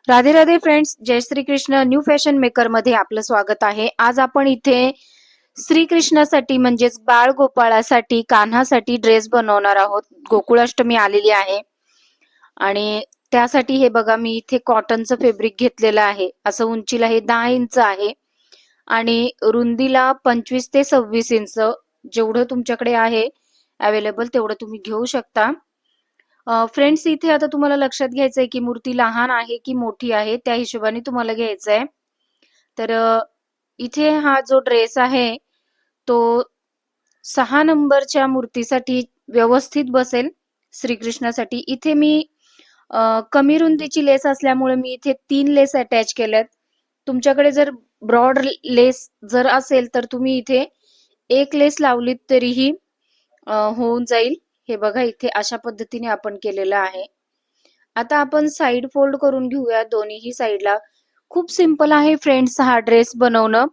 Radhe Radhe friends, जय Shri Krishna. New fashion maker मध्ये आपलं स्वागत आहे. आज आपण इथे श्रीकृष्णासाठी म्हणजेच बाळ गोपाळासाठी कान्हासाठी ड्रेस बनवणार आहोत. गोकुळाष्टमी आलेली आहे आणि त्यासाठी हे बघा मी इथे कॉटनचं फॅब्रिक घेतलेलं आहे. असं उंचीला हे 10 इंच आहे आणि रुंदीला 25 ते 26 इंच, जेवढं तुमच्याकडे आहे अवेलेबल तेवढं तुम्ही घेऊ शकता. फ्रेंड्स, इथे आता तुम्हाला लक्षात घ्यायचंय की मूर्ती लहान आहे की मोठी आहे, त्या हिशोबाने तुम्हाला घ्यायचंय. तर इथे हा जो ड्रेस आहे तो 6 नंबरच्या मूर्तीसाठी व्यवस्थित बसेल. श्रीकृष्णासाठी इथे मी कमी रुंदीची लेस असल्यामुळे मी इथे 3 लेस अटॅच केल्यात. तुमच्याकडे जर ब्रॉड लेस जर असेल तर तुम्ही इथे एक लेस लावलीत तरीही होऊन जाईल. हे बघा इथे अशा पद्धतीने आपण केलेलं आहे. आता आपण साइड फोल्ड करून घेऊया दोन्हीही साइडला. खूप सिंपल आहे फ्रेंड्स हा ड्रेस बनवणं.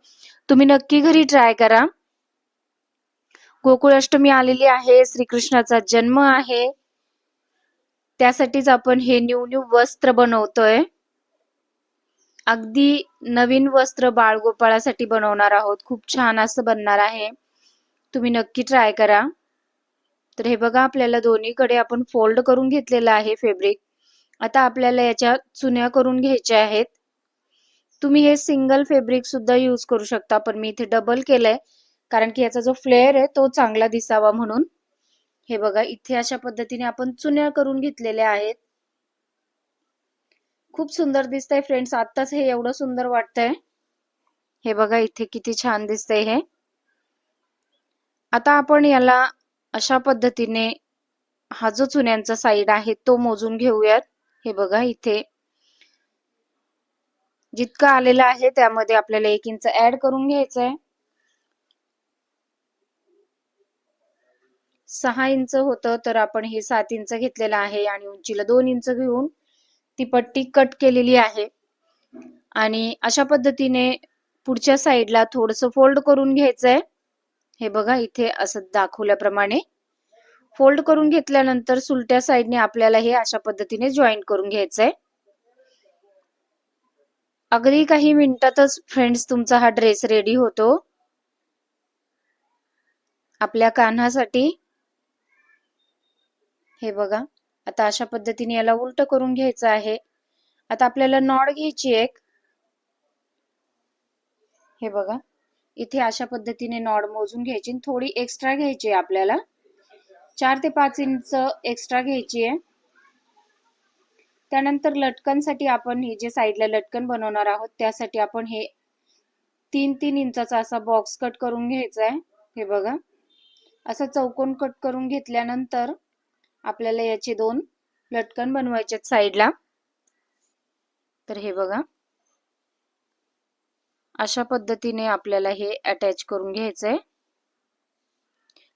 तुम्ही नक्की घरी ट्राय करा. गोकुळाष्टमी आलेली आहे, श्रीकृष्णाचा जन्म आहे, त्यासाठीच आपण हे न्यू न्यू वस्त्र बनवतोय. अगदी नवीन वस्त्र बाळगोपाळासाठी बनवणार आहोत. खूप छान असं बनणार आहे. तुम्ही नक्की ट्राय करा. तर हे बघा आपल्याला दोन्हीकडे आपण फोल्ड करून घेतलेलं आहे फॅब्रिक. आता आपल्याला याच्या चुन्या करून घ्यायच्या आहेत. तुम्ही हे सिंगल फॅब्रिक सुद्धा यूज करू शकता, पण मी इथे डबल केलंय कारण की याचा जो फ्लेअर आहे तो चांगला दिसावा म्हणून. हे बघा इथे अशा पद्धतीने आपण चुन्या करून घेतलेल्या आहेत. खूप सुंदर दिसतंय फ्रेंड्स. आत्ताच हे एवढं सुंदर वाटतंय. हे बघा इथे किती छान दिसतंय हे. आता आपण याला अशा पद्धतीने हा जो चुन्यांचा साइड आहे तो मोजून घेऊयात. हे बघा इथे जितका आलेला आहे त्यामध्ये आपल्याला 1 इंच ऍड करून घ्यायचंय. 6 इंच होतं तर आपण हे 7 इंच घेतलेलं आहे आणि उंचीला 2 इंच घेऊन ती पट्टी कट केलेली आहे. आणि अशा पद्धतीने पुढच्या साइडला थोडंसं फोल्ड करून घ्यायचंय. हे बघा इथे असं दाखवल्याप्रमाणे फोल्ड करून घेतल्यानंतर सुलट्या साइडने आपल्याला हे अशा पद्धतीने जॉईन करून घ्यायचंय. अगदी काही मिनिटातच फ्रेंड्स तुमचा हा ड्रेस रेडी होतो आपल्या कान्हासाठी. हे बघा आता अशा पद्धतीने याला उलट करून घ्यायचं आहे. आता आपल्याला नॉड घ्यायची एक. हे बघा इथे अशा पद्धतीने नॉड मोजून घ्यायची, थोडी एक्स्ट्रा घ्यायची आहे आपल्याला. 4 ते 5 इंच एक्स्ट्रा घ्यायची आहे. त्यानंतर लटकनसाठी आपण हे जे साइडला लटकन बनवणार आहोत त्यासाठी आपण हे 3-3 इंचाचा असा बॉक्स कट करून घ्यायचा आहे. हे बघा असं चौकोन कट करून घेतल्यानंतर आपल्याला याचे 2 लटकन बनवायचे आहेत साइडला. तर हे बघा अशा पद्धतीने आपल्याला हे अटॅच करून घ्यायचंय.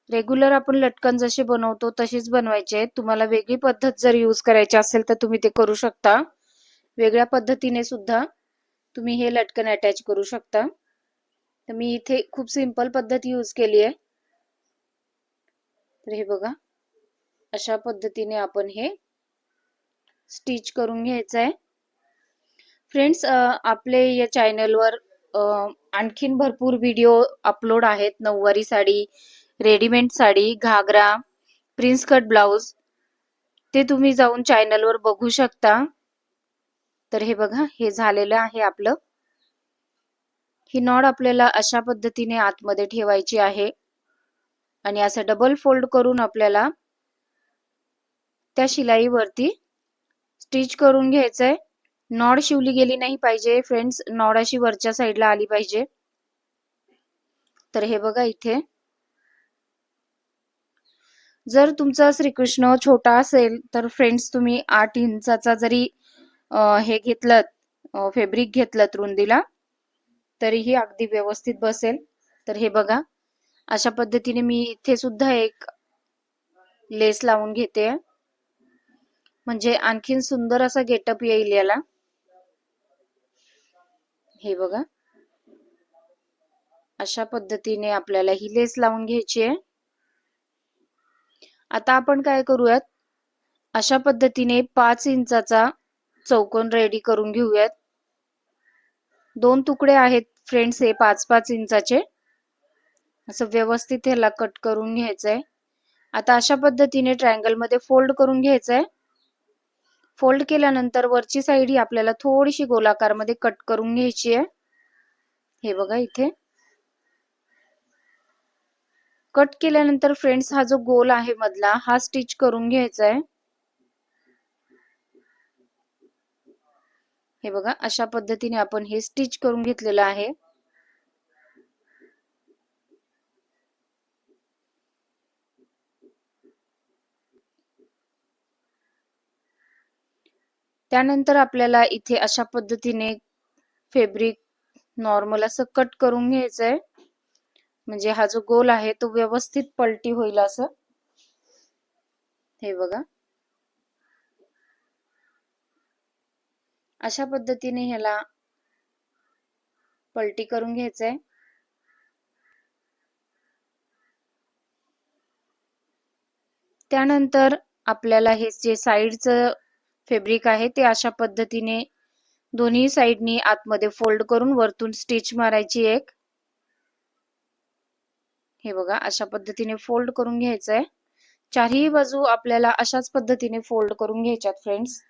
रेग्युलर आपण लटकन जसे बनवतो तशीच बनवायचे आहेत. तुम्हाला वेगळी पद्धत जर यूज करायची असेल तर तुम्ही ते करू शकता. वेगळ्या पद्धतीने सुद्धा तुम्ही हे लटकन अटॅच करू शकता. तर मी इथे खूप सिंपल पद्धत यूज केली आहे. तर हे बघा अशा पद्धतीने आपण हे स्टिच करून घ्यायचं आहे. फ्रेंड्स, आपले या चॅनलवर आणखीन भरपूर व्हिडिओ अपलोड आहेत. नऊवारी साडी, रेडीमेड साडी, घागरा, प्रिन्स कट ब्लाउज, ते तुम्ही जाऊन चॅनलवर बघू शकता. तर हे बघा हे झालेलं आहे आपलं. ही नॉड आपल्याला अशा पद्धतीने आतमध्ये ठेवायची आहे आणि असं डबल फोल्ड करून आपल्याला त्या शिलाईवरती स्टिच करून घ्यायचंय. नॉड शिवली गेली नाही पाहिजे फ्रेंड्स, नॉड अशी वरच्या साईडला आली पाहिजे. तर हे बघा इथे जर तुमचा श्रीकृष्ण छोटा असेल तर फ्रेंड्स तुम्ही 8 इंचाचा जरी हे घेतलं फॅब्रिक घेतलं रुंदीला तरीही अगदी व्यवस्थित बसेल. तर हे बघा अशा पद्धतीने मी इथे सुद्धा एक लेस लावून घेते म्हणजे आणखीन सुंदर असा गेटअप येईल याला. हे बघा अशा पद्धतीने आपल्याला ही लेस लावून घ्यायची आहे. आता आपण काय करूयात, अशा पद्धतीने 5 इंचाचा चौकोन रेडी करून घेऊयात. 2 तुकडे आहेत फ्रेंड्स हे 5-5 इंचाचे. असं व्यवस्थित ह्याला कट करून घ्यायचंय. आता अशा पद्धतीने ट्रायंगल मध्ये फोल्ड करून घ्यायचंय. फोल्ड केल्यानंतर वरची साइड ही आपल्याला थोडीशी गोलाकार मध्ये कट करून घ्यायची आहे. हे बघा इथे कट केल्यानंतर फ्रेंड्स हा जो गोल आहे मधला हा स्टिच करून घ्यायचा आहे. हे बघा अशा पद्धतीने आपण हे स्टिच करून घेतलेलं आहे. त्यानंतर आपल्याला इथे अशा पद्धतीने फॅब्रिक नॉर्मल असं कट करून घ्यायचंय. म्हणजे हा जो गोल आहे तो व्यवस्थित पलटी होईल असं. हे बघा अशा पद्धतीने ह्याला पलटी करून घ्यायचंय. त्यानंतर आपल्याला हे जे साइडचं फॅब्रिक आहे ते अशा पद्धतीने दोन्ही साइडनी आतमध्ये फोल्ड करून वरतून स्टिच मारायची एक. हे बघा अशा पद्धतीने फोल्ड करून घ्यायचंय. चारही बाजू आपल्याला अशाच पद्धतीने फोल्ड करून घ्यायच्यात फ्रेंड्स.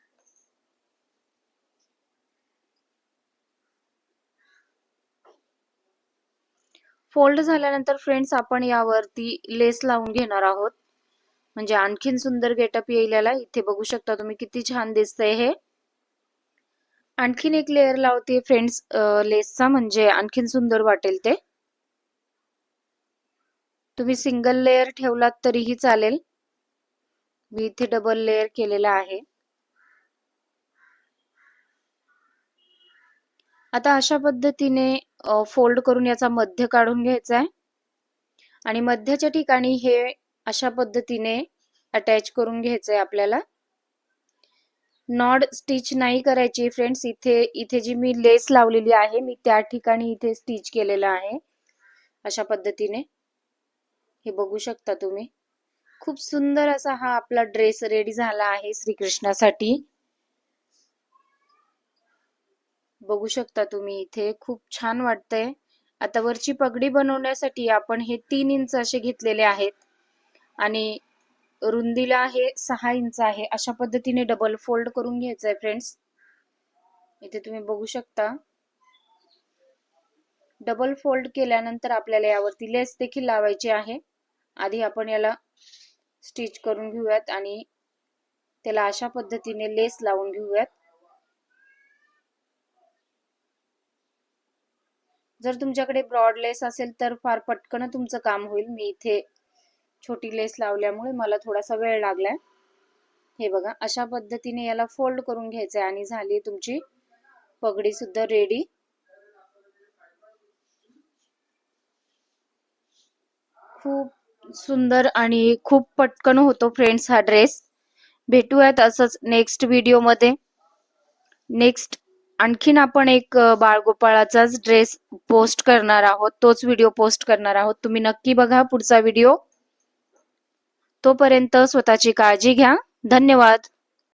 फोल्ड झाल्यानंतर फ्रेंड्स आपण यावरती लेस लावून घेणार आहोत. म्हणजे आणखीन सुंदर गेटअप येईल याला. इथे बघू शकता तुम्ही किती छान दिसतंय हे. आणखीन एक लेयर लावते फ्रेंड्स लेसचा, म्हणजे आणखीन सुंदर वाटेल ते. तुम्ही सिंगल लेयर ठेवलात तरीही चालेल. मी इथे डबल लेयर केलेला आहे. आता अशा पद्धतीने फोल्ड करून याचा मध्य काढून घ्यायचा आहे आणि मध्याच्या ठिकाणी हे अशा पद्धतीने अटॅच करून घ्यायचंय आपल्याला. नॉड स्टिच नाही करायची फ्रेंड्स. इथे जी मी लेस लावलेली आहे मी त्या ठिकाणी इथे स्टिच केलेलं आहे अशा पद्धतीने. हे बघू शकता तुम्ही. खूप सुंदर असा हा आपला ड्रेस रेडी झाला आहे श्रीकृष्णासाठी. बघू शकता तुम्ही इथे खूप छान वाटतंय. आता वरची पगडी बनवण्यासाठी आपण हे 3 इंच असे घेतलेले आहेत आणि रुंदीला हे 6 इंच आहे. अशा पद्धतीने डबल फोल्ड करून घ्यायचंय फ्रेंड्स. इथे तुम्ही बघू शकता. डबल फोल्ड केल्यानंतर आपल्याला यावरती लेस देखील लावायची आहे. आधी आपण याला स्टिच करून घेऊयात आणि त्याला अशा पद्धतीने लेस लावून घेऊयात. जर तुमच्याकडे ब्रॉड लेस असेल तर फार पटकन तुमचं काम होईल. मी इथे छोटी लेस लावल्यामुळे मला थोडासा वेळ लागलाय. हे बघा अशा पद्धतीने याला फोल्ड करून घ्यायचंय आणि झाली तुमची पगडी सुद्धा रेडी. खूप सुंदर आणि खूप पटकन होतो फ्रेंड्स हा ड्रेस. भेटूयात असंच नेक्स्ट व्हिडिओ मध्ये. नेक्स्ट आणखीन आपण एक बाळगोपाळाचाच ड्रेस पोस्ट करणार आहोत. तोच व्हिडिओ पोस्ट करणार आहोत. तुम्ही नक्की बघा पुढचा व्हिडिओ. तोपर्यंत स्वतःची काळजी घ्या. धन्यवाद.